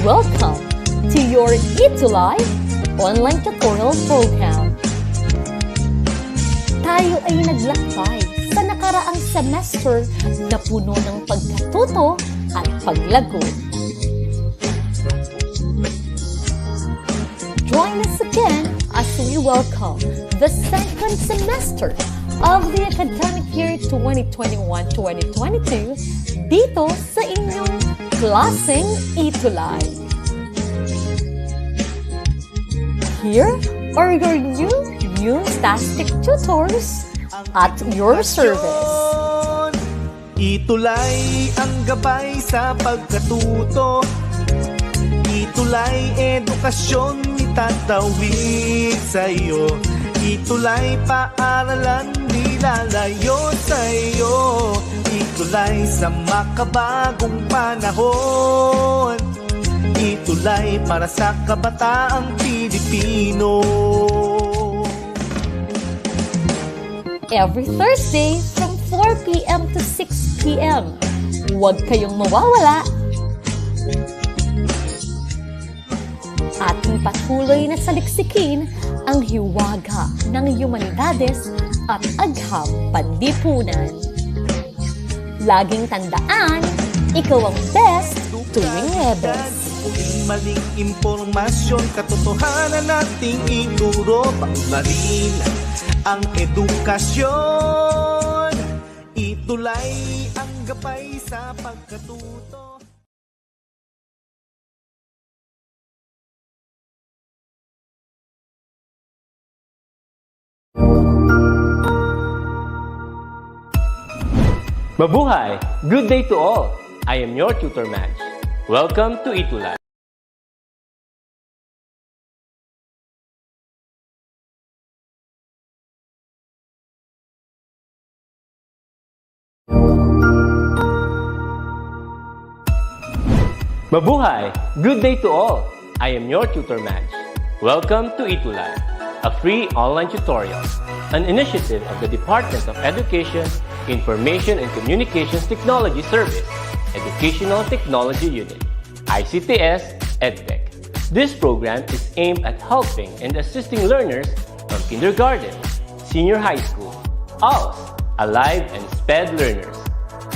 Welcome to your ETUlay online tutorial program. Tayo ay naglakbay sa nakaraang semester na puno ng pagkatuto at paglago. Join us again as we welcome the second semester of the academic year 2021-2022 dito sa inyong klaseng ETUlay. Here are your new tastic tutors at your service. ETUlay ang gabay sa pagkatuto. ETUlay edukasyon itatawid sa'yo. ETUlay paaralan nilalayo sa'yo. ETUlay sa makabagong panahon. ETUlay para sa kabataang Pilipino. Every Thursday from 4 p.m. to 6 p.m. Huwag kayong mawawala. Ating patuloy na saliksikin ang hiwaga ng humanidades at agham panlipunan. Laging tandaan, ikaw ang best tuwing Huwebes. Maling impormasyon, katotohanan nating ituro, paunlarin ang edukasyon. ETUlay ang gabay sa pagkatuto. Mabuhay! Good day to all! I am your tutor Madge. Welcome to ETUlay. Mabuhay! Good day to all! I am your tutor Madge. Welcome to ETUlay, a free online tutorial, an initiative of the Department of Education, Information and Communications Technology Service, Educational Technology Unit, ICTS EdTech. This program is aimed at helping and assisting learners from kindergarten, senior high school, ALS, Alive and SPED learners.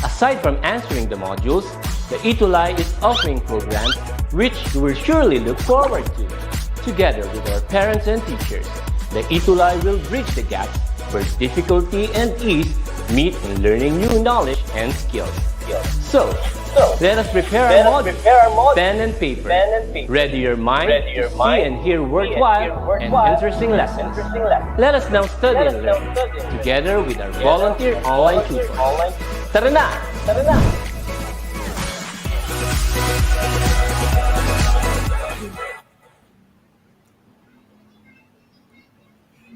Aside from answering the modules, the ETUlay is offering programs which you will surely look forward to. Together with our parents and teachers, the ETUlay will bridge the gaps where difficulty and ease meet in learning new knowledge and skills. So let us prepare our modules, pen and paper. Ready your mind to see and hear worthwhile and interesting lessons. Let us now study and learn together with our volunteer online tutors. Tara na!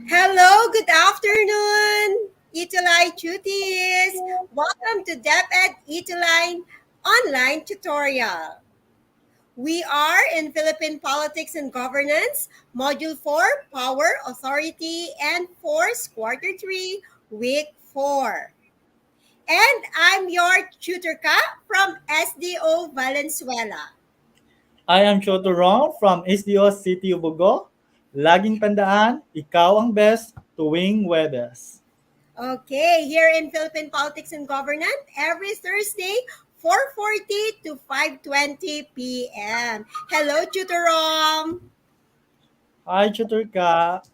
Hello, good afternoon, ETUlay tuties. Welcome to DepEd ETUlay online tutorial. We are in Philippine Politics and Governance, Module 4, Power, Authority, and Force, Quarter 3, Week 4. And I'm your tutor ka from SDO Valenzuela. I am Choto Ron from SDO City of Bogo. Laging tandaan, ikaw ang best tuwing Huwebes. Okay, here in Philippine Politics and Governance, every Thursday, 4:40 to 5:20 p.m. Hello, Tutor Rom. Hi, Tutor Ka.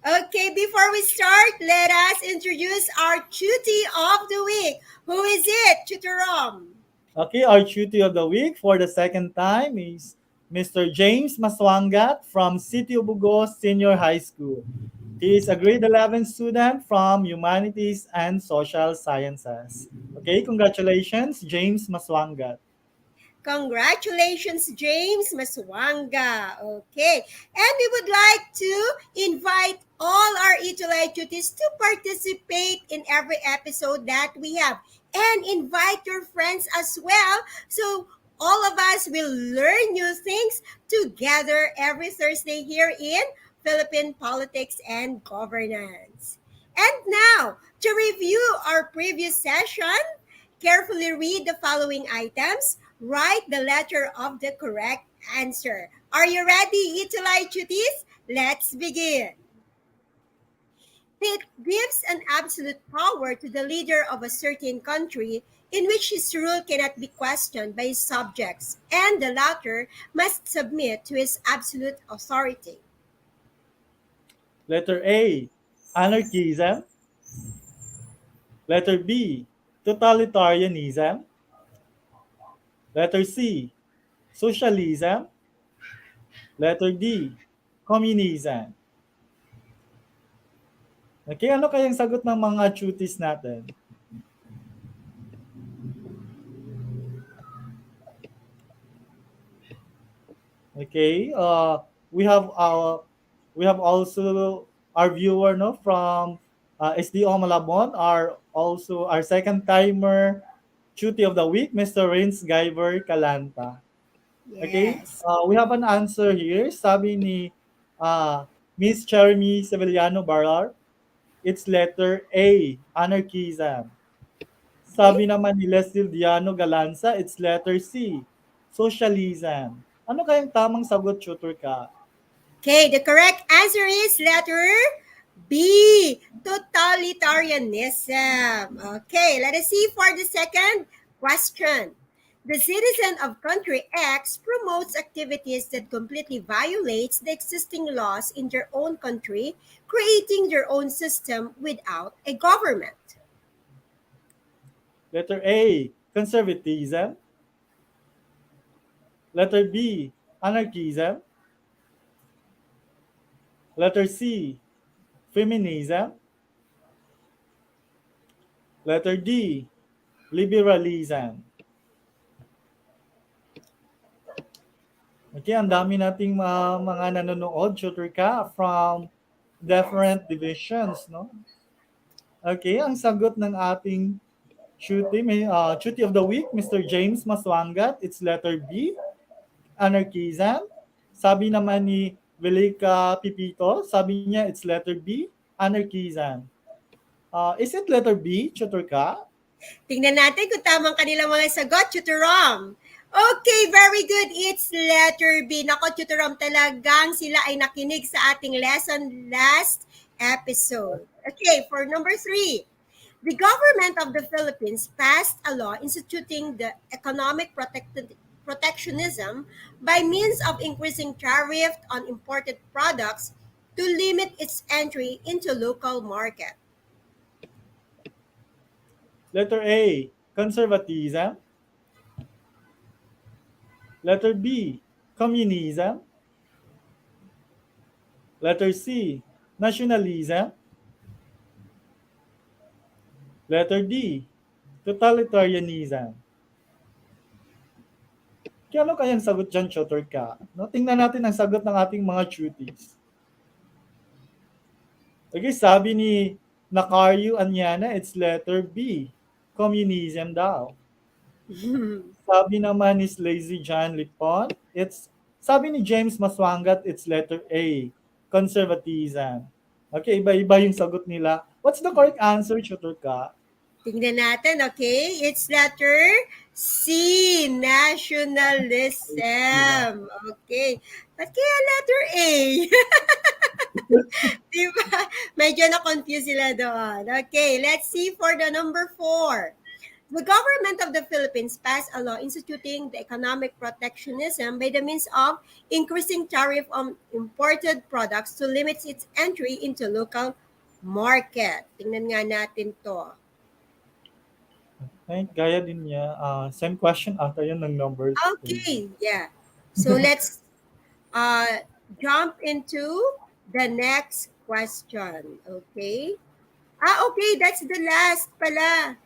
Okay, before we start, let us introduce our tutor of the week. Who is it, Tutor Rom? Okay, our tutor of the week for the second time is Mr. James Maswangat from City of Bogo Senior High School. He is a grade 11 student from Humanities and Social Sciences. Okay, congratulations, James Maswangat. Congratulations, James Maswanga. Okay, and we would like to invite all our ETUlay tuties to participate in every episode that we have. And invite your friends as well. So all of us will learn new things together every Thursday here in Philippine Politics and Governance. And now, to review our previous session, carefully read the following items. Write the letter of the correct answer. Are you ready, ETUlay Cuties? Let's begin. It gives an absolute power to the leader of a certain country in which his rule cannot be questioned by his subjects, and the latter must submit to his absolute authority. Letter A, anarchism. Letter B, totalitarianism. Letter C, socialism. Letter D, communism. Okay, ano kayang sagot ng mga cuties natin? Okay, we have also our viewer no from SDO Malabon, are also our second timer cutie of the week, Mr. Rins Guyver Calanta. Okay, Yes. we have an answer here. Sabi ni Miss Cheremy Sevillano Barar, it's letter A, anarchism. Okay. Sabi naman ni Leslie Diano Galanza, it's letter C, socialism. Ano kayang tamang sagot, tutor ka? Okay, the correct answer is letter B, totalitarianism. Okay, let us see for the second question. The citizen of country X promotes activities that completely violates the existing laws in their own country, creating their own system without a government. Letter A, conservatism. Letter B, anarchism. Letter C, feminism. Letter D, liberalism. Okay, ang dami nating mga nanonood, tutor ka, from different divisions, no? Okay, ang sagot ng ating cutie of the week, Mr. James Maswangat, it's letter B, anarchism. Sabi naman ni Velika Pipito, sabi niya it's letter B, anarchism. Is it letter B, tutor ka? Tingnan natin kung tamang kanilang mga sagot, Tutorom. Okay, very good. It's letter B. Nako, Tutorom, talagang sila ay nakinig sa ating lesson last episode. Okay, for number 3. The government of the Philippines passed a law instituting the economic protectionism by means of increasing tariff on imported products to limit its entry into local market. Letter A, conservatism. Letter B, communism. Letter C, nationalism. Letter D, totalitarianism. Kaya ano kayang sagot dyan, tutor ka? No, tingnan natin ang sagot ng ating mga cuties. Okay, sabi ni Nakaryu Anyana, it's letter B, communism daw. Sabi naman ni Lazy John Lipon, sabi ni James Maswangat, it's letter A, conservatism. Okay, iba-iba yung sagot nila. What's the correct answer, tutor ka? Tingnan natin, okay? It's letter C, nationalism. Okay. Ba't kaya letter A? Diba? Medyo na-confuse sila doon. Okay, let's see for the number 4. The government of the Philippines passed a law instituting the economic protectionism by the means of increasing tariff on imported products to limit its entry into local market. Tingnan nga natin to. Ay, gaya din niya. Same question ata yun ng number 3. Okay, yeah. So let's jump into the next question. Okay? Okay, that's the last pala.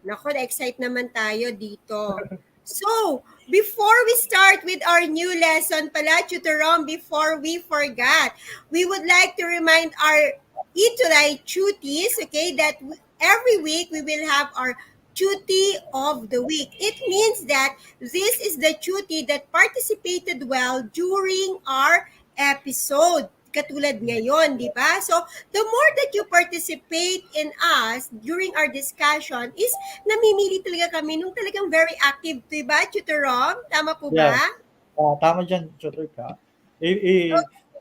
Nako, na-excite naman tayo dito. So, before we start with our new lesson pala, Tutorom, before we forgot, we would like to remind our ETUlay cuties, okay, that every week we will have our cutie of the week. It means that this is the cutie that participated well during our episode. katulad ngayon, di ba? So, the more that you participate in us during our discussion is namimili talaga kami nung talagang very active, di ba, Tutor Rom? Tama po ba? Yes. Tama dyan, tutor ka.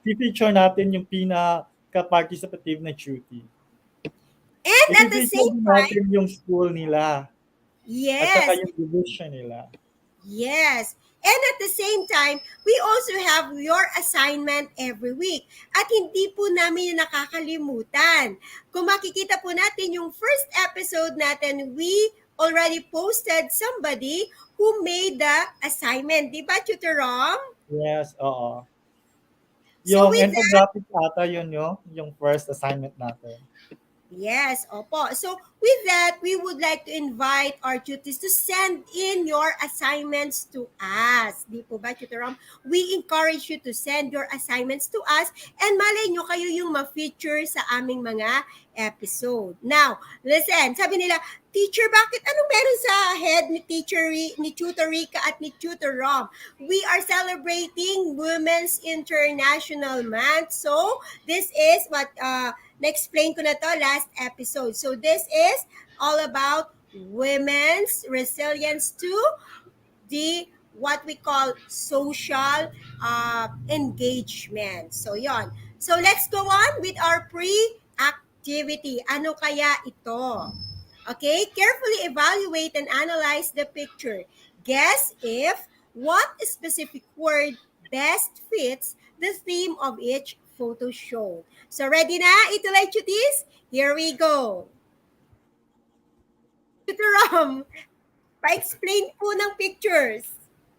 I-feature natin yung pinaka-participative na duty. And at the I-feature same din time, natin yung school nila at saka yes, yung division nila. yes. And at the same time, we also have your assignment every week. At hindi po namin yung nakakalimutan. Kung makikita po natin yung first episode natin, we already posted somebody who made the assignment. Di ba, Tutor Rom? Yes, oo. So Yung with that, infographic ata yun yung first assignment natin. yes, opo. So with that, we would like to invite our tutors to send in your assignments to us. Di po ba, Tutor Rom? We encourage you to send your assignments to us and malay nyo kayo yung ma-feature sa aming mga episode. Now, listen, sabi nila, Teacher, bakit anong meron sa head ni ni Tutor Rica at ni Tutor Rom? We are celebrating Women's International Month. So, this is what na-explain ko na to last episode. So this is all about women's resilience to the what we call social engagement. So yon. So let's go on with our pre-activity. Ano kaya ito? Okay, carefully evaluate and analyze the picture. Guess if what specific word best fits the theme of each photo show. So ready na, ETUlay Chutis? Here we go. Tutor Rom, pa-explain po ng pictures.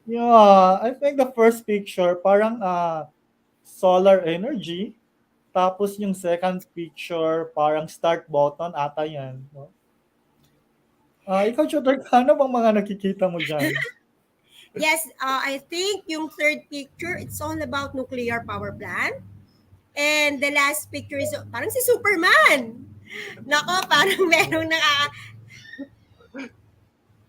Yeah, I think the first picture parang solar energy. Tapos yung second picture parang start button ata yan. No? Ikaw, tutor ka, ano bang mga nakikita mo dyan? Yes, I think yung third picture, it's all about nuclear power plant. And the last picture is parang si Superman. Nako, parang merong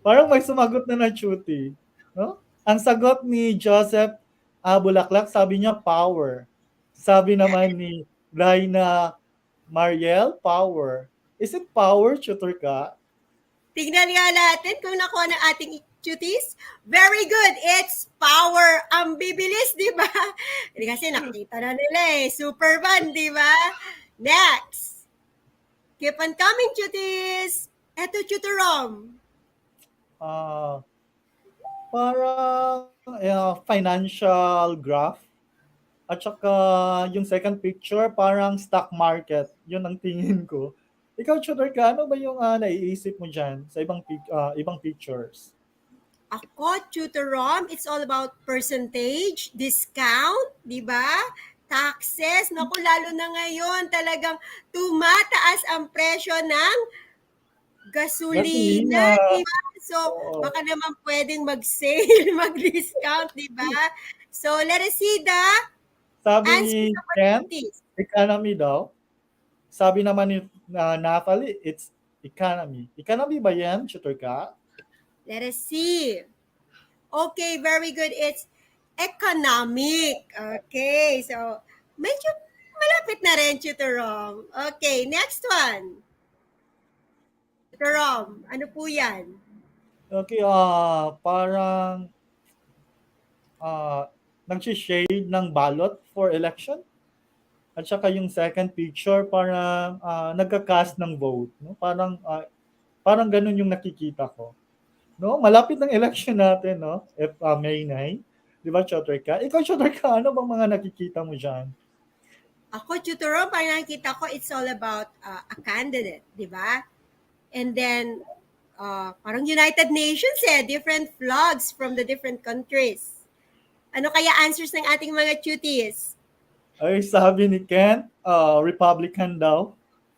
Parang may sumagot na chuti. No? Ang sagot ni Joseph Bulaklak, sabi niya power. Sabi naman ni Raina Mariel, power. Is it power, tutor ka? Tignan nga natin kung nakuha ng ating cuties. Very good. It's power. Ang bibilis, di ba? Kasi nakita na nila Superman, di ba? Next. Keep on coming, cuties. Eto, Tutor Rom. Parang financial graph. At saka yung second picture, parang stock market. Yun ang tingin ko. Ikaw, tutor ka, ano ba yung naiisip mo dyan sa ibang pictures? Ako, Tutor Rom, it's all about percentage, discount, di ba? Taxes. Naku, lalo na ngayon, talagang tumataas ang presyo ng gasolina, di ba? So, baka naman pwedeng mag-sale, mag-discount, di ba? So, let us see the Sabi ni answers of our Ken, cuties. economy daw. Sabi naman ni Nathalie, it's economy. Economy ba yan, tutor ka? Let us see. Okay, very good. It's economic. Okay, so medyo malapit na rin, Tutor Rom. Okay, next one. Tutor Rom, ano po yan? Okay, parang nag-shade ng ballot for election. At saka yung second picture, parang nagka-cast ng vote. No? Parang ganun yung nakikita ko. No, malapit ng election natin, no? May 9. Di ba, Chotter ka? Ikaw, Chotter ka, ano bang mga nakikita mo dyan? Ako, Tutor Rom, parang nakikita ko, it's all about a candidate, di ba? And then, parang United Nations different flags from the different countries. Ano kaya answers ng ating mga cuties? Ay, sabi ni Ken, Republican daw.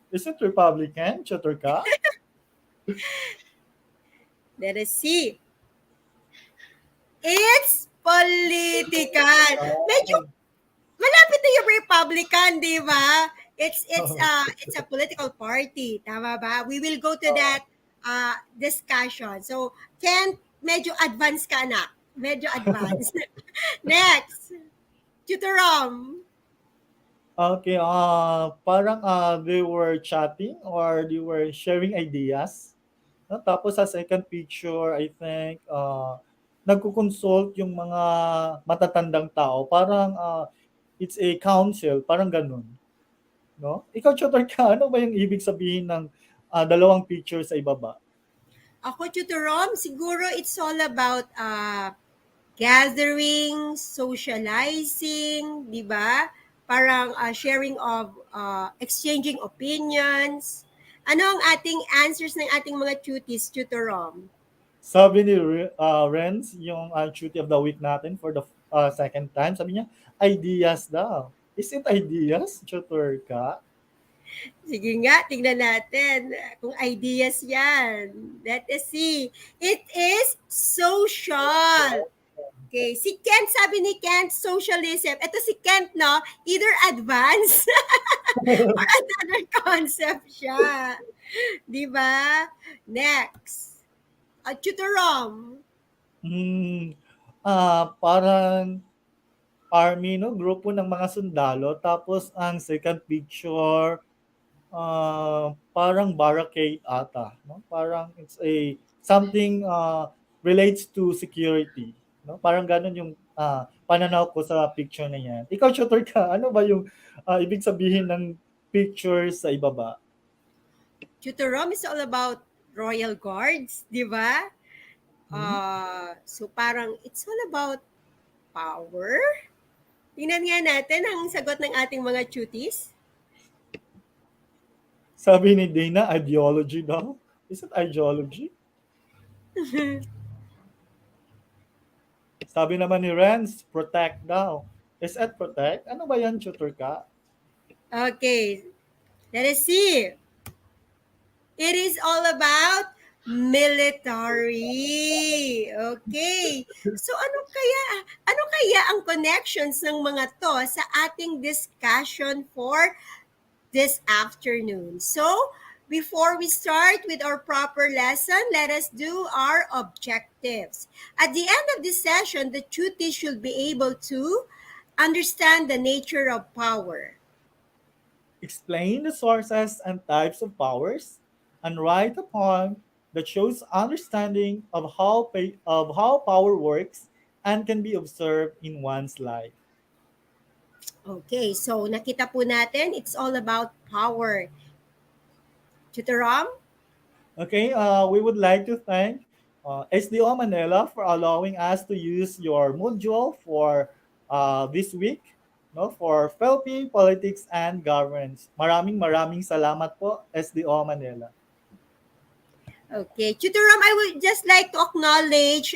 Is it Republican, Chotter ka? Let us see. It's political. Medyo malapit na yung Republican, di ba? It's a political party, tama ba? We will go to that discussion. So, Ken, medyo advanced ka na. Medyo advanced. Next. Tutor Rom. Okay, parang they were chatting or they were sharing ideas. No? Tapos sa second picture, I think, nagko-consult yung mga matatandang tao. Parang it's a council, parang ganun. No? Ikaw, tutor ka, ano ba yung ibig sabihin ng dalawang picture sa ibaba? Ako, Tutorom, siguro it's all about gathering, socializing, di ba? Parang sharing of, exchanging opinions. Ano ang ating answers ng ating mga cuties, Tutorom? Sabi ni Renz, yung duty of the week natin for the second time, sabi niya, ideas daw. Is it ideas, tutor ka? Sige nga, tingnan natin kung ideas yan. Let us see. It is social. Okay, si Kent, sabi ni Kent, socialism. Ito si Kent, no? Either advanced or another concept siya. Di ba? Next. Tutorom. Hmm, parang army, no? Grupo ng mga sundalo. Tapos ang second picture, parang barricade ata. No? Parang it's a something relates to security. No? Parang ganun yung pananaw ko sa picture na yan. Ikaw, tutor ka, ano ba yung ibig sabihin ng picture sa ibaba? Tutorom is all about royal guards, di ba? Hmm? So parang it's all about power. Tingnan nga natin ang sagot ng ating mga cuties. Sabi ni Dana, ideology daw. Is it ideology? Sabi naman ni Renz, protect daw. Is it protect? Ano ba yan, tutor ka? Okay, let us see. It is all about military. Okay. So ano kaya ang connections ng mga to sa ating discussion for this afternoon? So, before we start with our proper lesson, let us do our objectives. At the end of this session, the tutor should be able to understand the nature of power. Explain the sources and types of powers, and write a poem that shows understanding of how power works and can be observed in one's life. Okay, so nakita po natin, it's all about power. Tutorom? Okay, we would like to thank SDO Manila for allowing us to use your module for this week, no, for Philippine Politics and Governance. Maraming maraming salamat po, SDO Manila. Okay, Tutorom, I would just like to acknowledge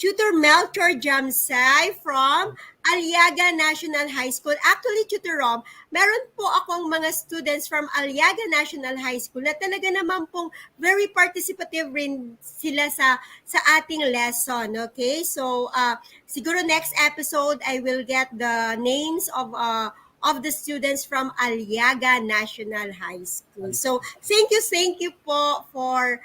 Tutor Melchor Jamsay from Aliaga National High School. Actually, Tutorom, meron po akong mga students from Aliaga National High School na talaga naman pong very participative rin sila sa ating lesson. Okay, so siguro next episode I will get the names of the students from Aliaga National High School. So, thank you po for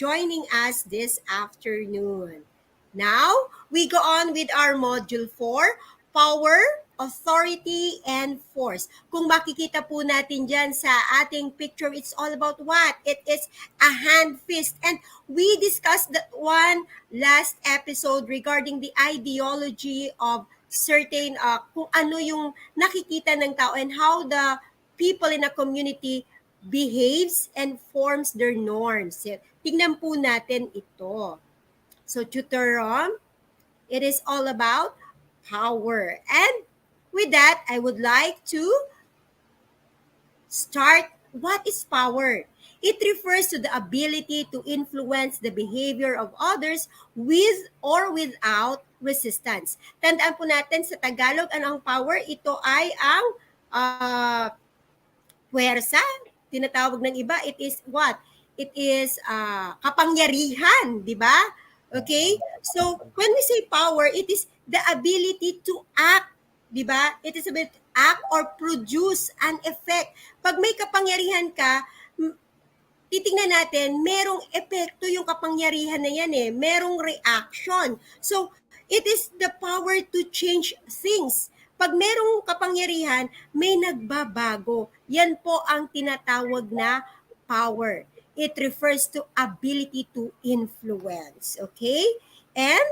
joining us this afternoon. Now, we go on with our Module 4, Power, Authority, and Force. Kung makikita po natin dyan sa ating picture, it's all about what? It is a hand fist. And we discussed that one last episode regarding the ideology of certain, kung ano yung nakikita ng tao and how the people in a community behaves and forms their norms. Tingnan po natin ito. So, Tutor Rom, it is all about power. And with that, I would like to start. What is power? It refers to the ability to influence the behavior of others with or without resistance. Tandaan po natin sa Tagalog, ano ang power? Ito ay ang puwersa. Tinatawag ng iba, it is what? It is kapangyarihan, di ba? Okay? So, when we say power, it is the ability to act, di ba? It is about act or produce an effect. Pag may kapangyarihan ka, titingnan natin, merong epekto yung kapangyarihan na yan merong reaction. So, it is the power to change things. Pag merong kapangyarihan, may nagbabago. Yan po ang tinatawag na power. It refers to ability to influence. Okay? And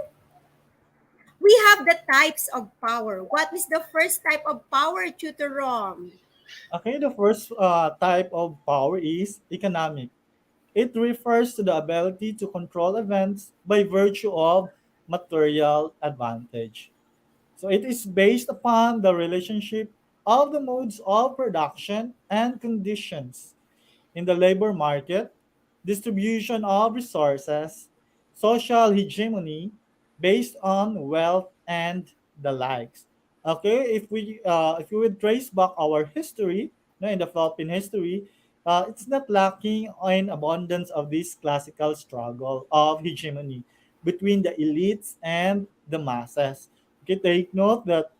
we have the types of power. What is the first type of power, Tutor Rom? Okay, the first type of power is economic. It refers to the ability to control events by virtue of material advantage. So it is based upon the relationship of the modes of production and conditions in the labor market, distribution of resources, social hegemony based on wealth and the likes. Okay, if we would trace back our history, no, in the Philippine history, it's not lacking in abundance of this classical struggle of hegemony between the elites and the masses. Okay, take note that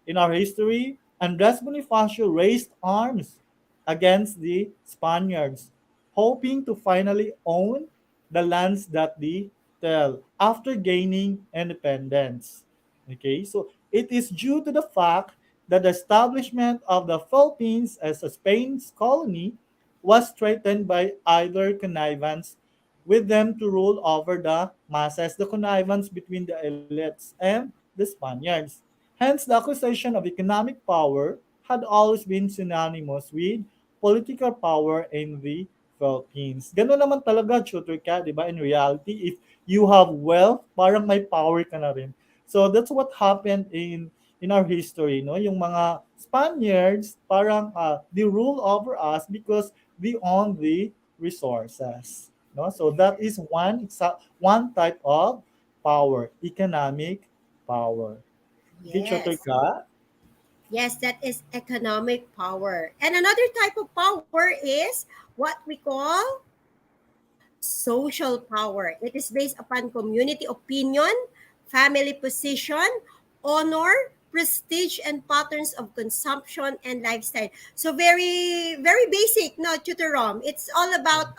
in our history, Andres Bonifacio raised arms against the Spaniards, hoping to finally own the lands that they tell after gaining independence. Okay, so it is due to the fact that the establishment of the Philippines as a Spain's colony was threatened by either connivance with them to rule over the masses, the connivance between the elites and the Spaniards. Hence, the accusation of economic power had always been synonymous with political power in the Philippines. Ganun naman talaga, tutor ka, di ba? In reality, if you have wealth, parang may power ka na rin. So that's what happened in our history, no? Yung mga Spaniards, parang they rule over us because they own the resources, no? So that is one type of power, economic power. Okay, tutor Yes. ka? Yes, that is economic power. And another type of power is what we call social power. It is based upon community opinion, family position, honor, prestige, and patterns of consumption and lifestyle. So very basic, no, Tutor Rom. It's all about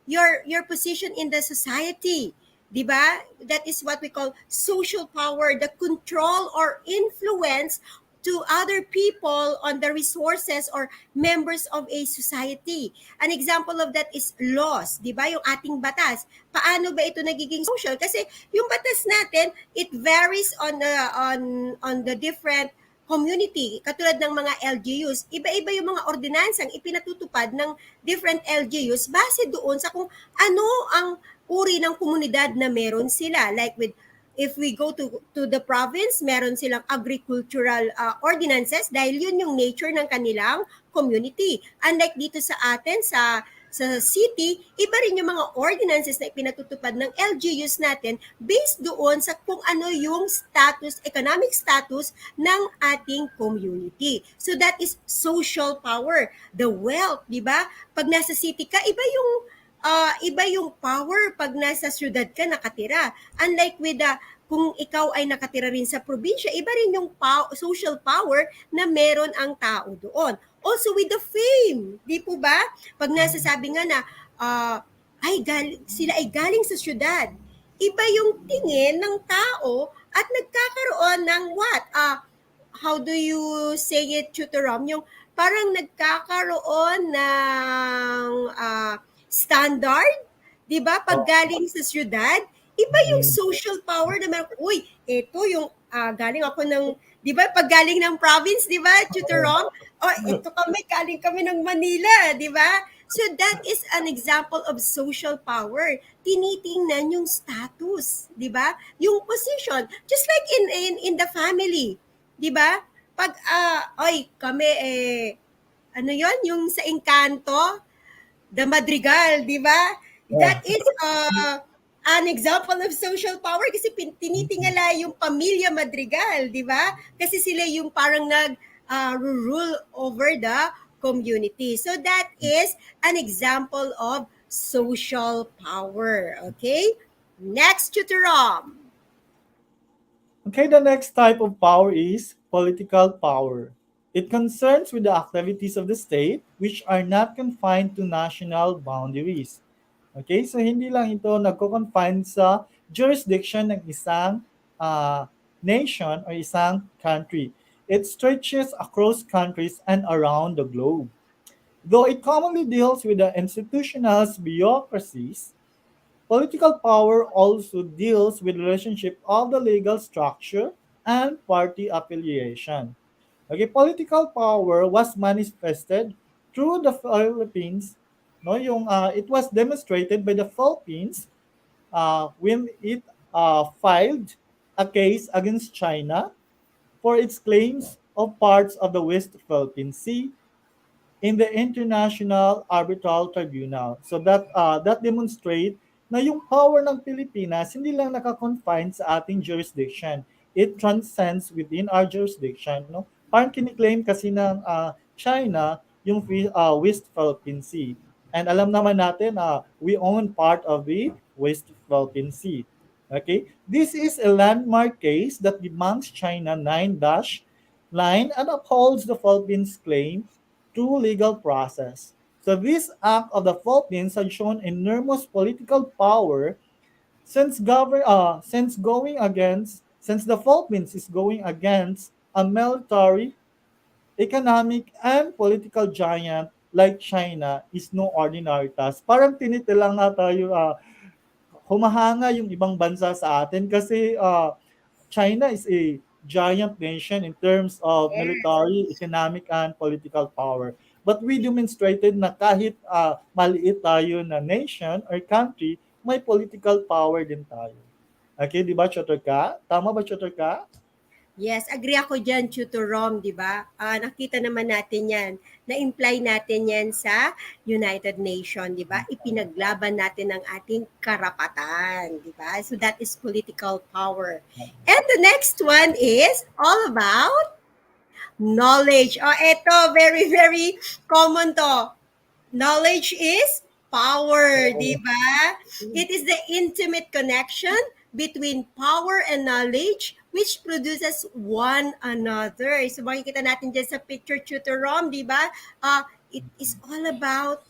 your position in the society. Diba? That is what we call social power, the control or influence to other people on the resources or members of a society. An example of that is laws, 'di ba? Yung ating batas. Paano ba ito nagiging social? Kasi yung batas natin, it varies on the different community. Katulad ng mga LGUs, iba-iba yung mga ordinansang ipinatutupad ng different LGUs base doon sa kung ano ang uri ng komunidad na meron sila. Like with if we go to the province, meron silang agricultural ordinances dahil yun yung nature ng kanilang community. Unlike dito sa atin, sa city, iba rin yung mga ordinances na ipinatutupad ng LGUs natin based doon sa kung ano yung status, economic status ng ating community. So that is social power. The wealth, di ba? Pag nasa city ka, iba yung power pag nasa syudad ka nakatira. Unlike with kung ikaw ay nakatira rin sa probinsya, iba rin yung social power na meron ang tao doon. Also with the fame, di po ba? Pag nasasabi nga na, sila ay galing sa syudad, iba yung tingin ng tao at nagkakaroon ng what? How do you say it, Tutor Rom? Yung parang nagkakaroon ng standard, 'di ba? Pag Oh. galing sa syudad, iba yung Mm. social power na meron. Uy, ito yung galing ako ng, 'di ba? Pag galing ng province, 'di ba, Tutor Rom? O ito galing kami ng Manila, 'di ba? So that is an example of social power. Tinitingnan yung status, 'di ba? Yung position, just like in the family, 'di ba? Pag oy, kami ano 'yon, yung sa Encanto, the Madrigal, di ba? Yeah. That is an example of social power kasi tinitingala yung pamilya Madrigal, di ba? Kasi sila yung parang rule over the community. So that is an example of social power. Okay? Next, Tutorom. Okay, the next type of power is political power. It concerns with the activities of the state which are not confined to national boundaries. Okay, so hindi lang ito nagko-confine sa jurisdiction ng isang nation o isang country. It stretches across countries and around the globe. Though it commonly deals with the institutional bureaucracies, political power also deals with the relationship of the legal structure and party affiliation. Okay, political power was manifested through the Philippines. No, it was demonstrated by the Philippines when it filed a case against China for its claims of parts of the West Philippine Sea in the International Arbitral Tribunal. So that demonstrate na yung power ng Pilipinas hindi lang naka-confine sa ating jurisdiction. It transcends within our jurisdiction, no? Parang kiniklaim kasi ng China yung West Philippine Sea. And alam naman natin we own part of the West Philippine Sea. Okay? This is a landmark case that demands China 9-dash line and upholds the Philippines' claim through legal process. So this act of the Philippines has shown enormous political power since the Philippines is going against a military, economic, and political giant like China is no ordinary task. Parang tinitilang nga tayo, humahanga yung ibang bansa sa atin kasi China is a giant nation in terms of Yes. military, economic, and political power. But we demonstrated na kahit maliit tayo na nation or country, may political power din tayo. Okay, di ba, Chotorka? Tama ba, Chotorka? Yes, agree ako dyan, Tutor Rom, di ba? Nakita naman natin yan. Na-imply natin yan sa United Nations, di ba? Ipinaglaban natin ang ating karapatan, di ba? So that is political power. And the next one is all about knowledge. Oh, eto, very, very common to. Knowledge is power, di ba? It is the intimate connection between power and knowledge which produces one another. So makikita natin dyan sa picture tutor Rom, di ba? It is all about,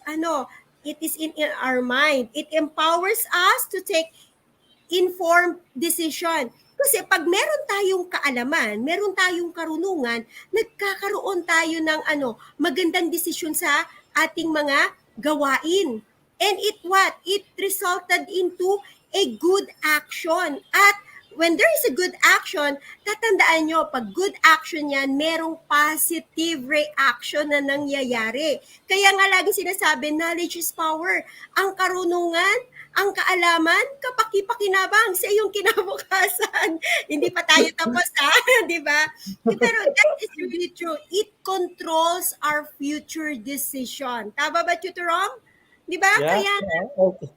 it is in our mind. It empowers us to take informed decision. Kasi pag meron tayong kaalaman, meron tayong karunungan, nagkakaroon tayo ng magandang desisyon sa ating mga gawain. And it what? It resulted into a good action. At when there is a good action, tatandaan nyo, pag good action yan, merong positive reaction na nangyayari. Kaya nga lagi sinasabi, knowledge is power. Ang karunungan, ang kaalaman, kapaki-pakinabang sa iyong kinabukasan. Hindi pa tayo tapos, ha? Di ba? Pero that is really true. It controls our future decision. Tama ba, Tutor Rom? Di ba? Yeah. Okay.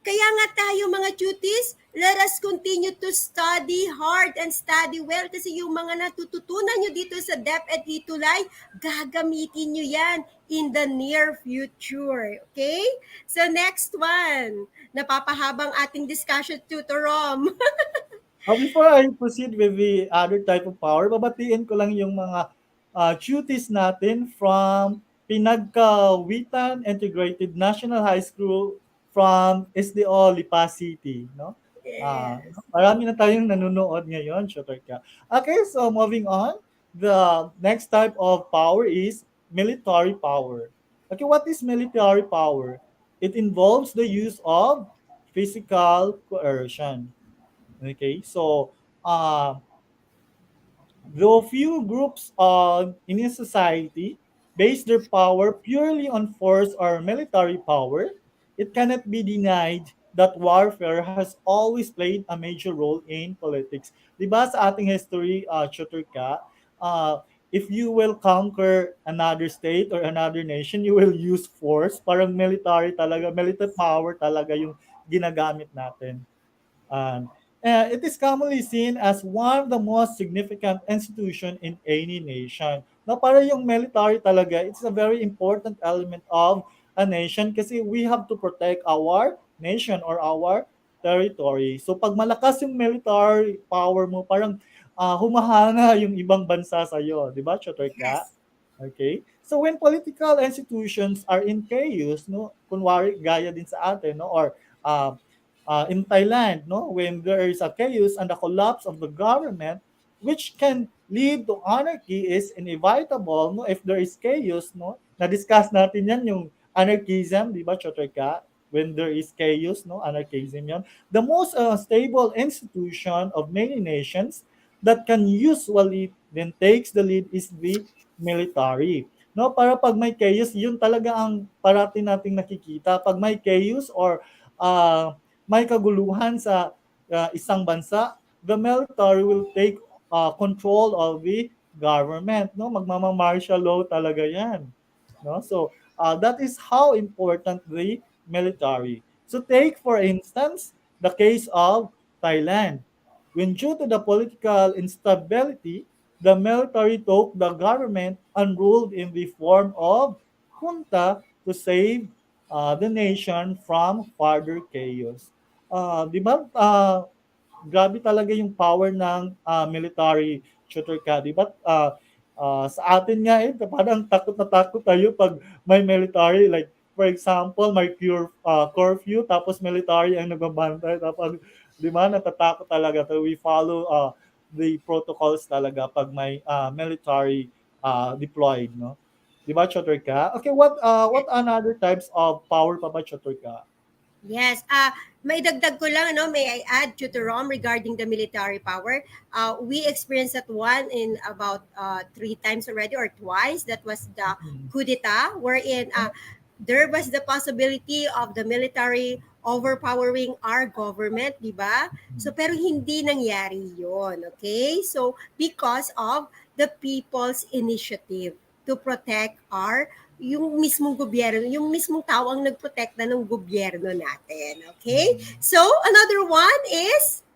Kaya nga tayo mga cuties, let us continue to study hard and study well kasi yung mga natututunan nyo dito sa DepEd ETUlay, gagamitin nyo yan in the near future. Okay? So next one, napapahabang ating discussion, Tutor Rom. Before I proceed with the other type of power, babatiin ko lang yung mga cuties natin from Pinagkawitan Integrated National High School from SDO Lipa City, no? Yes. Marami na tayong nanonood ngayon, Shotorka. Okay, so moving on, the next type of power is military power. Okay, what is military power? It involves the use of physical coercion. Okay, so uh, though few groups in a society base their power purely on force or military power, it cannot be denied that warfare has always played a major role in politics. Di ba sa ating history, Tutor Ka, if you will conquer another state or another nation, you will use force. Parang military talaga, military power talaga yung ginagamit natin. Um, it is commonly seen as one of the most significant institution in any nation. Na para yung military talaga, it's a very important element of a nation kasi we have to protect our nation or our territory. So pag malakas yung military power mo, parang humahanga yung ibang bansa sa iyo, 'di ba, Chotorka? Yes. Okay? So when political institutions are in chaos, no, kunwari gaya din sa atin, no, or uh, in Thailand, no, when there is a chaos and the collapse of the government, which can lead to anarchy is inevitable, no, if there is chaos, no. Na-discuss natin yan yung anarchism, di ba, Choterka? When there is chaos, no, anarchism yan. The most stable institution of many nations that can usually then takes the lead is the military. No, para pag may chaos, yun talaga ang parati nating nakikita. Pag may chaos or may kaguluhan sa isang bansa, the military will take control of the government. No, magmama-martial law talaga yan. No, so that is how important the military. So take for instance the case of Thailand. When due to the political instability, the military took the government and ruled in the form of junta to save the nation from further chaos. Di ba, grabe talaga yung power ng military shooter ka, di ba? Sa atin nga parang takot na takot tayo pag may military, like for example, may curfew tapos military ang nagbabantay, tapos di ba natatakot talaga. So we follow the protocols talaga pag may military deployed, no? Di ba, Chotorka? Okay, what another types of power pa ba, Chotorka? Yes. May dagdag ko lang, ano, may I add to Rom regarding the military power. We experienced that one in about three times already or twice. That was the coup d'etat, wherein there was the possibility of the military overpowering our government, di ba? So, pero hindi nangyari yon, okay? So, because of the people's initiative to protect our yung mismong gobyerno, yung mismong tao ang nagprotekta ng gobyerno natin. Okay? So, another one is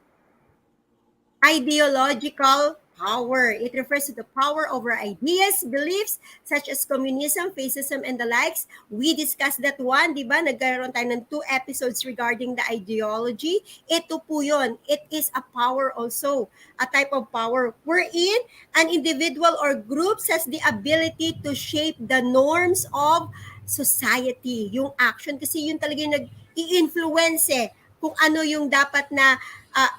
ideological power. It refers to the power over ideas, beliefs, such as communism, fascism, and the likes. We discussed that one, di ba? Nagkaroon tayo ng 2 episodes regarding the ideology. Ito po yun. It is a power also, a type of power wherein an individual or group has the ability to shape the norms of society. Yung action, kasi yun talaga yung nag-i-influence kung ano yung dapat na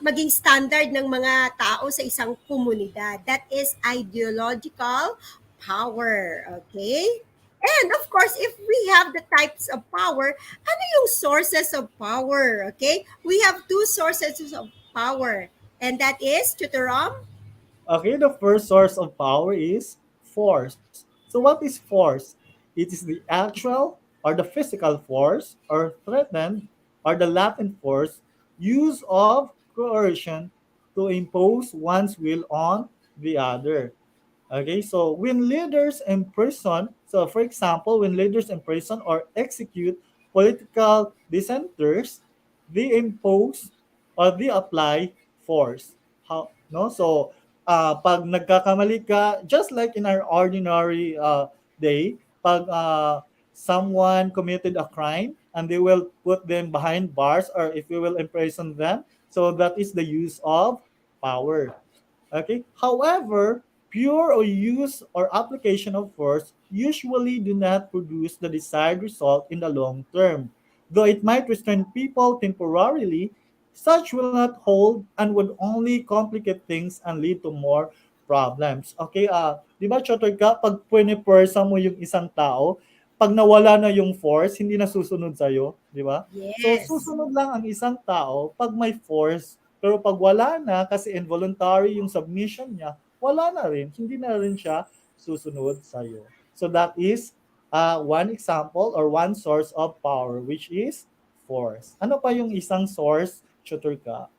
maging standard ng mga tao sa isang komunidad. That is ideological power. Okay? And of course, if we have the types of power, ano yung sources of power? Okay? We have 2 sources of power. And that is, Tutorom? Okay, the first source of power is force. So what is force? It is the actual or the physical force or threatened or the latent force use of coercion to impose one's will on the other. Okay, so when leaders imprison, so for example, when leaders imprison or execute political dissenters, they impose or they apply force. How, no? So, pag nagkakamali ka, just like in our ordinary day, pag someone committed a crime and they will put them behind bars or if you will imprison them, so that is the use of power. Okay. However, pure or use or application of force usually do not produce the desired result in the long term. Though it might restrain people temporarily, such will not hold and would only complicate things and lead to more problems. Okay, di ba, Chotoy ka, pag pinipersa mo yung isang tao, pag nawala na yung force, hindi na susunod sa'yo, di ba? So, Yes. susunod lang ang isang tao pag may force, pero pag wala na, kasi involuntary yung submission niya, wala na rin. Hindi na rin siya susunod sa'yo. So that is one example or one source of power, which is force. Ano pa yung isang source, tutor ka?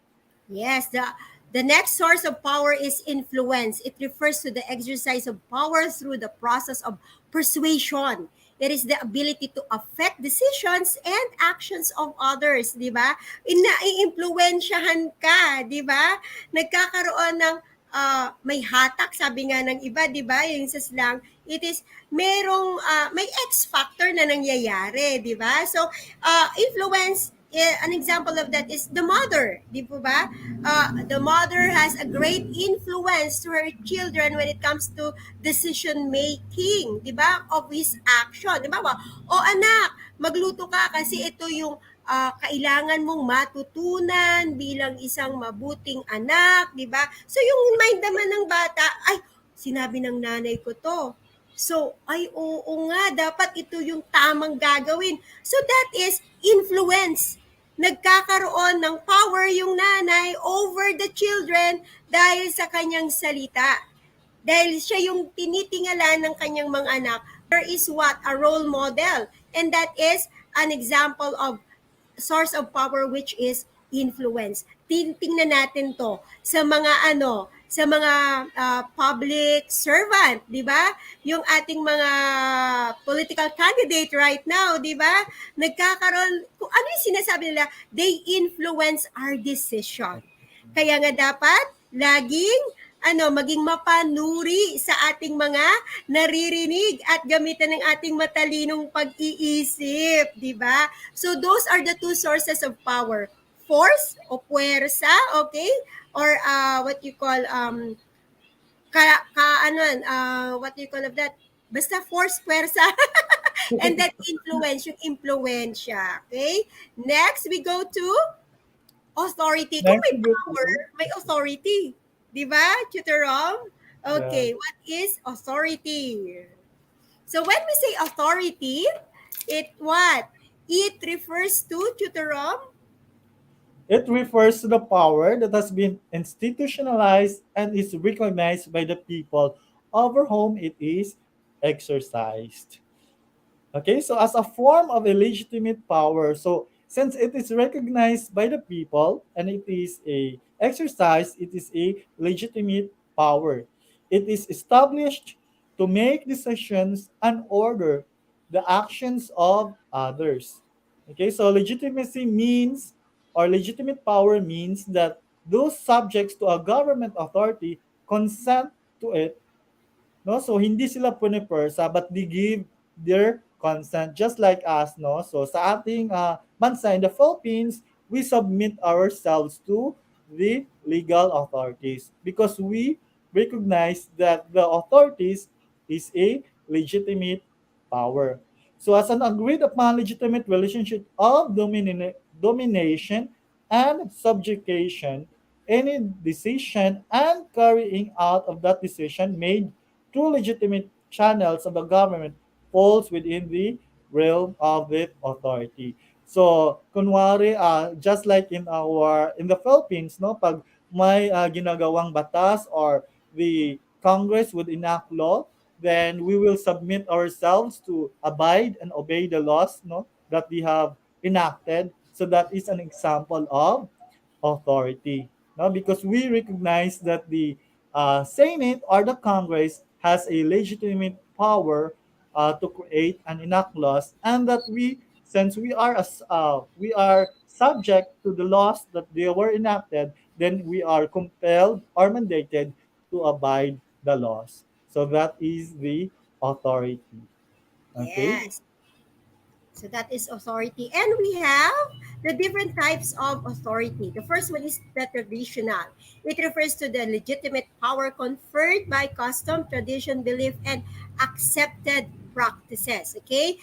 Yes, the next source of power is influence. It refers to the exercise of power through the process of persuasion. It is the ability to affect decisions and actions of others, di ba? Naiimpluwensyahan ka, di ba? Nagkakaroon ng may hatak, sabi nga ng iba, di ba? Yung sa slang, it is may X factor na nangyayari, di ba? So, influence, an example of that is the mother, di po ba? The mother has a great influence to her children when it comes to decision making, di ba? Of his action, di ba? O anak, magluto ka kasi ito yung kailangan mong matutunan bilang isang mabuting anak, di ba? So yung mind naman ng bata, ay, sinabi ng nanay ko to. So, ay oo nga, dapat ito yung tamang gagawin. So, that is influence. Nagkakaroon ng power yung nanay over the children dahil sa kanyang salita. Dahil siya yung tinitingalan ng kanyang mga anak, there is what? A role model. And that is an example of source of power which is influence. Tingnan natin to sa mga sa mga public servant, 'di ba? Yung ating mga political candidate right now, 'di ba? Nagkakaroon kung ano yung sinasabi nila, they influence our decision. Kaya nga dapat laging maging mapanuri sa ating mga naririnig at gamitan ng ating matalinong pag-iisip, di ba? So those are the two sources of power. Force o puwersa, okay? Or what you call what do you call of that? Basta force, puwersa. And then influence, yung influensya, okay? Next, we go to authority. Kung Next may we go power, to, may authority. Di ba, Tutor Rom? yeah. Okay, what is authority? So when we say authority, it what? It refers to, Tutor Rom? It refers to the power that has been institutionalized and is recognized by the people over whom it is exercised. Okay, so as a form of a legitimate power, so since it is recognized by the people and it is a exercise, it is a legitimate power. It is established to make decisions and order the actions of others. Okay, so legitimacy means, or legitimate power means that those subjects to a government authority consent to it, no, so hindi sila punipersa but they give their consent just like us, no. So sa ating bansa in the Philippines, we submit ourselves to the legal authorities because we recognize that the authorities is a legitimate power. So as an agreed upon legitimate relationship of domination and subjugation, any decision and carrying out of that decision made through legitimate channels of the government falls within the realm of the authority. So, kunwari, just like in the Philippines, no, pag may ginagawang batas or the Congress would enact law, then we will submit ourselves to abide and obey the laws, no, that we have enacted. So that is an example of authority. No, because we recognize that the Senate or the Congress has a legitimate power to create and enact laws, and that since we are subject to the laws that they were enacted, then we are compelled or mandated to abide the laws. So that is the authority. Okay. Yes. So that is authority. And we have the different types of authority. The first one is the traditional. It refers to the legitimate power conferred by custom, tradition, belief, and accepted practices. Okay?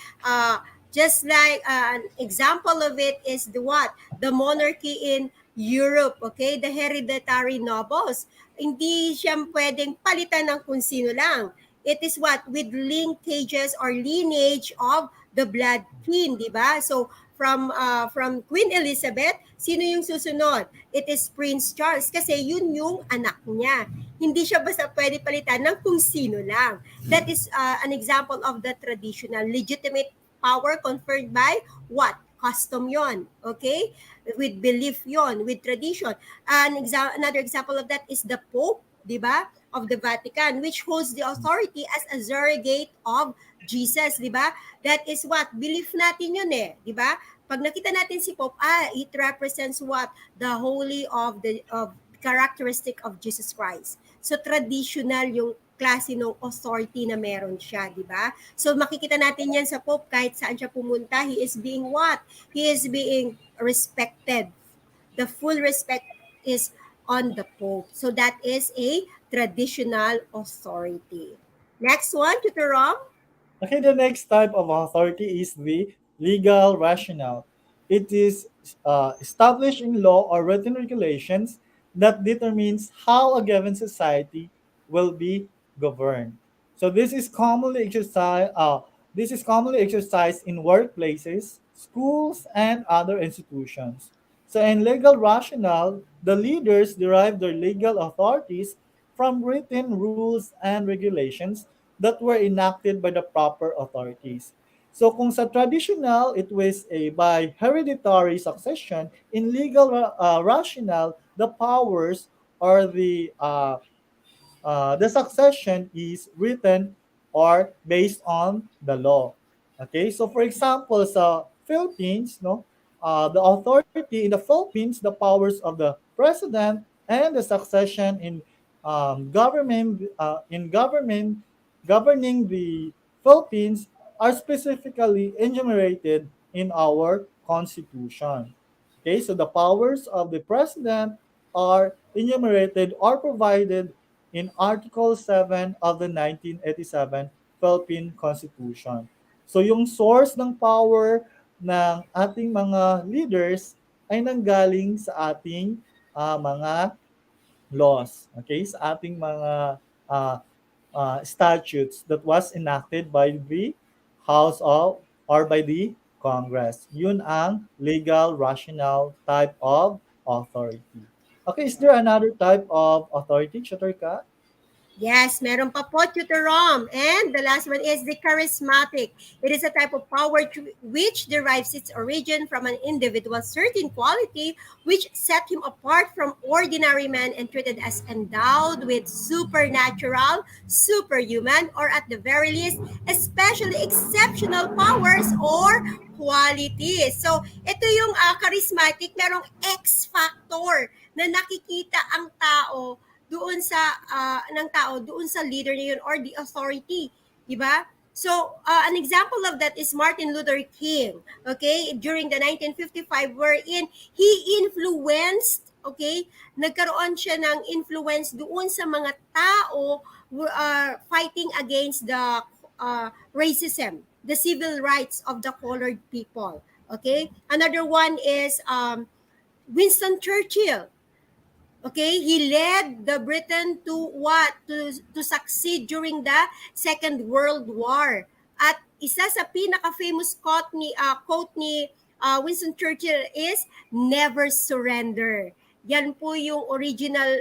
Just like an example of it is the what? The monarchy in Europe. Okay? The hereditary nobles. Hindi siya pwedeng palitan ng kung sino lang. It is what? With linkages or lineage of the blood queen, di ba? So, from Queen Elizabeth, sino yung susunod? It is Prince Charles kasi yun yung anak niya. Hindi siya basta pwede palitan ng kung sino lang. That is an example of the traditional legitimate power conferred by what? Custom yon, okay? With belief yon, with tradition. Another example of that is the Pope, di ba? Of the Vatican, which holds the authority as a surrogate of Jesus, di ba? That is what? Belief natin yun eh, di ba? Pag nakita natin si Pope, it represents what? The holy of characteristic of Jesus Christ. So traditional yung klase ng authority na meron siya, di ba? So makikita natin yan sa Pope kahit saan siya pumunta, he is being what? He is being respected. The full respect is on the Pope. So that is a traditional authority. Next one, Tutor Rom. Okay, the next type of authority is the legal rationale. It is established in law or written regulations that determines how a given society will be govern. So this is commonly exercised in workplaces, schools, and other institutions. So in legal rationale, the leaders derive their legal authorities from written rules and regulations that were enacted by the proper authorities. So kung sa traditional, it was by hereditary succession, in legal rationale, the powers or the succession is written or based on the law. Okay, so for example, sa Philippines, no, the authority in the Philippines, the powers of the president and the succession in government governing the Philippines are specifically enumerated in our constitution. Okay, so the powers of the president are enumerated or provided in Article 7 of the 1987 Philippine Constitution. So yung source ng power ng ating mga leaders ay nanggaling sa ating mga laws, okay? Sa ating mga uh, statutes that was enacted by the House of or by the Congress. Yun ang legal rational type of authority. Okay, is there another type of authority, Chaturka? Yes, meron pa po, Tutor Rom. And the last one is the charismatic. It is a type of power which derives its origin from an individual's certain quality which set him apart from ordinary men and treated as endowed with supernatural, superhuman, or at the very least, especially exceptional powers or qualities. So, ito yung charismatic, merong X factor na nakikita ang tao doon sa ng tao doon sa leader na yun or the authority, di ba? So, an example of that is Martin Luther King, okay, during the 1955 wherein he influenced, okay, nagkaroon siya ng influence doon sa mga tao fighting against the racism, the civil rights of the colored people, okay? Another one is Winston Churchill. Okay, he led the Britain to what? To succeed during the Second World War. At isa sa pinaka-famous quote ni Winston Churchill is never surrender. Yan po yung original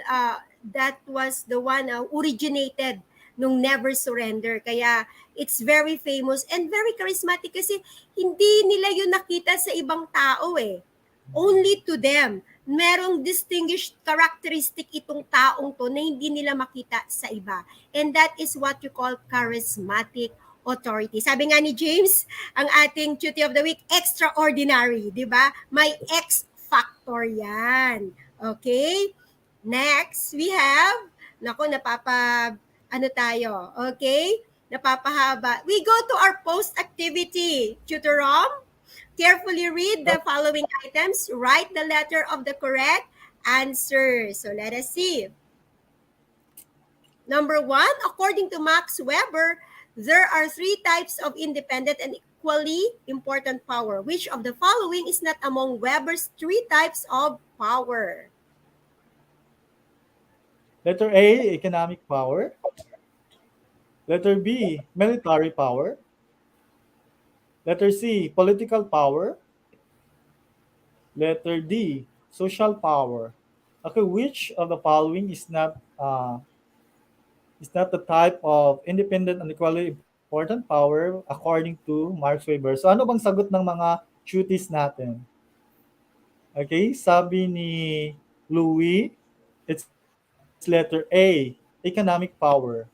that was the one originated nung never surrender. Kaya it's very famous and very charismatic kasi hindi nila yun nakita sa ibang tao eh. Only to them. Merong distinguished characteristic itong taong to na hindi nila makita sa iba. And that is what you call charismatic authority. Sabi nga ni James, ang ating Tutor of the Week, extraordinary, di ba? May X factor yan. Okay? Next, we have, ano tayo, okay? Napapahaba. We go to our post-activity. Tutor Rom? Carefully read the following items. Write the letter of the correct answer. So let us see. Number 1, according to Max Weber, there are 3 types of independent and equally important power. Which of the following is not among Weber's 3 types of power? Letter A, economic power. Letter B, military power. Letter C, political power. Letter D, social power. Okay, which of the following is not the type of independent and equally important power according to Max Weber? So ano bang sagot ng mga duties natin? Okay, sabi ni Louis, it's letter A, economic power.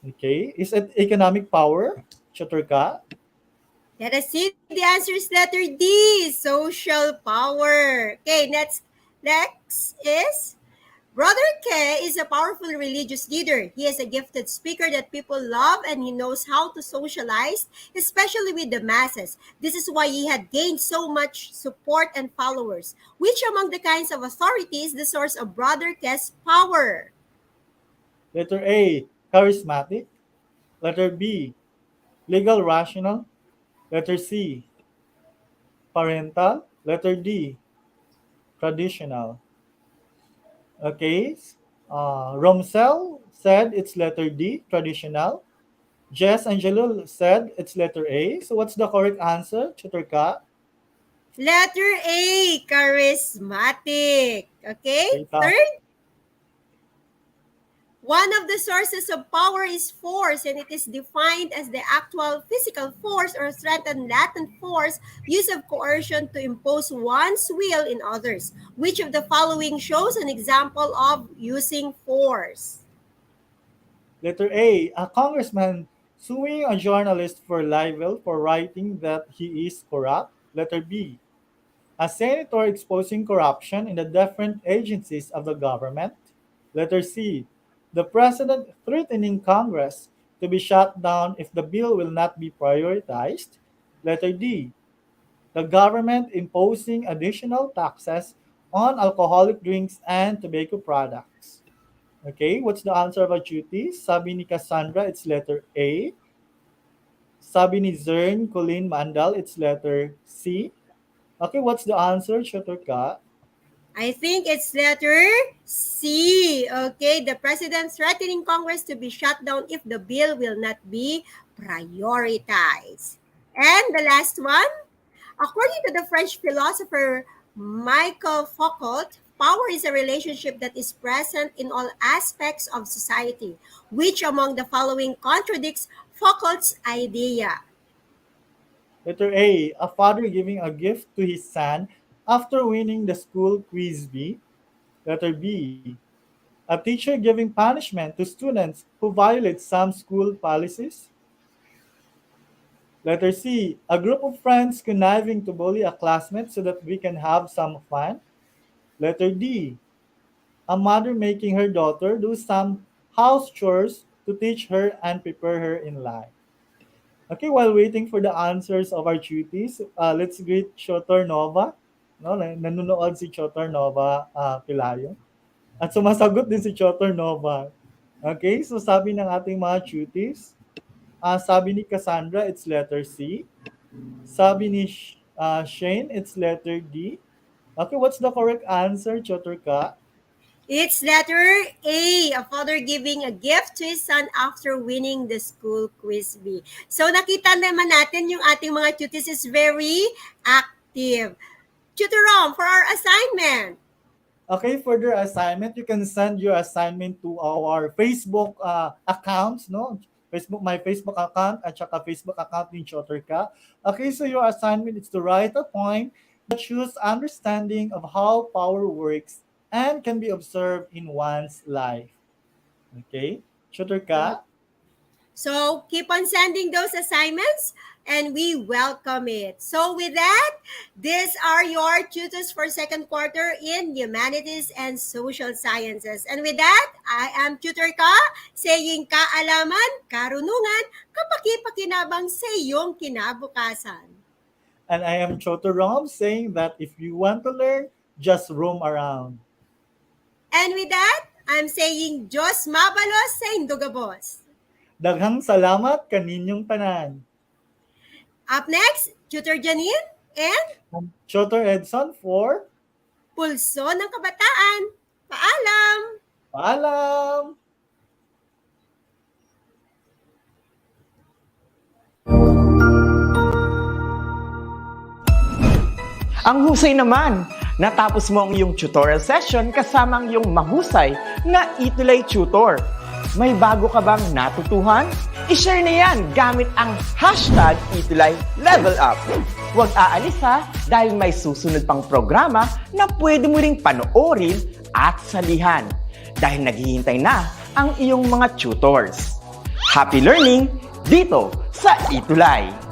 Okay, is it economic power, Chaturka? Let us see. The answer is letter D, social power. Okay, next is Brother K is a powerful religious leader. He is a gifted speaker that people love and he knows how to socialize, especially with the masses. This is why he had gained so much support and followers. Which among the kinds of authority is the source of Brother K's power? Letter A, charismatic. Letter B, legal rational. Letter C, parental. Letter D, traditional. Okay. Romsel said it's letter D, traditional. Jess Angelo said it's letter A. So what's the correct answer, Tutor Ka? Letter A, charismatic. Okay? Okay, Third, one of the sources of power is force, and it is defined as the actual physical force or threatened latent force, use of coercion to impose one's will in others. Which of the following shows an example of using force? Letter A, a congressman suing a journalist for libel for writing that he is corrupt. Letter B, a senator exposing corruption in the different agencies of the government. Letter C, the president threatening Congress to be shut down if the bill will not be prioritized. Letter D, the government imposing additional taxes on alcoholic drinks and tobacco products. Okay, what's the answer of our duties? Sabi ni Cassandra, it's letter A. Sabi ni Zern Colleen Mandal, it's letter C. Okay, what's the answer, Tutor Ka? I think it's letter C. Okay, the president threatening Congress to be shut down if the bill will not be prioritized. And the last one, according to the French philosopher Michael Foucault, power is a relationship that is present in all aspects of society. Which among the following contradicts Foucault's idea? Letter A, a father giving a gift to his son after winning the school quiz bee. Letter B, a teacher giving punishment to students who violate some school policies. Letter C, a group of friends conniving to bully a classmate so that we can have some fun. Letter D, a mother making her daughter do some house chores to teach her and prepare her in life. Okay, while waiting for the answers of our duties, let's greet Chotor Nova. No, nanonood si Chotor Nova Pilayo. At sumasagot din si Chotor Nova. Okay, so sabi ng ating mga duties, sabi ni Cassandra, it's letter C. Sabi ni Shane, it's letter D. Okay, what's the correct answer, Chotor Ka? It's letter A, a father giving a gift to his son after winning the school quiz bee. So nakita naman natin yung ating mga tuties is very active. Tutor Rom, for our assignment. Okay, for their assignment, you can send your assignment to our Facebook accounts, no? My Facebook account at saka Facebook account ni Chotor Ka. Okay, so your assignment is to write a poem that shows understanding of how power works and can be observed in one's life. Okay? Tutor Ka? So keep on sending those assignments and we welcome it. So with that, these are your tutors for second quarter in Humanities and Social Sciences. And with that, I am Tutor Ka, saying kaalaman, karunungan, kapaki-pakinabang sa iyong kinabukasan. And I am Chotor Rom, saying that if you want to learn, just roam around. And with that, I'm saying Diyos mabalos sa indugabos. Daghang salamat kaninyong tanan. Up next, Tutor Janine and Chotor Edson for Pulso ng Kabataan. Paalam! paalam! Ang husay naman! Natapos mo ang iyong tutorial session kasama ang iyong mahusay na ETUlay tutor. May bago ka bang natutuhan? I-share na yan gamit ang hashtag ETUlay Level Up. Huwag aalis ha dahil may susunod pang programa na pwede mo ring panoorin at salihan dahil naghihintay na ang iyong mga tutors. Happy learning dito sa ETUlay!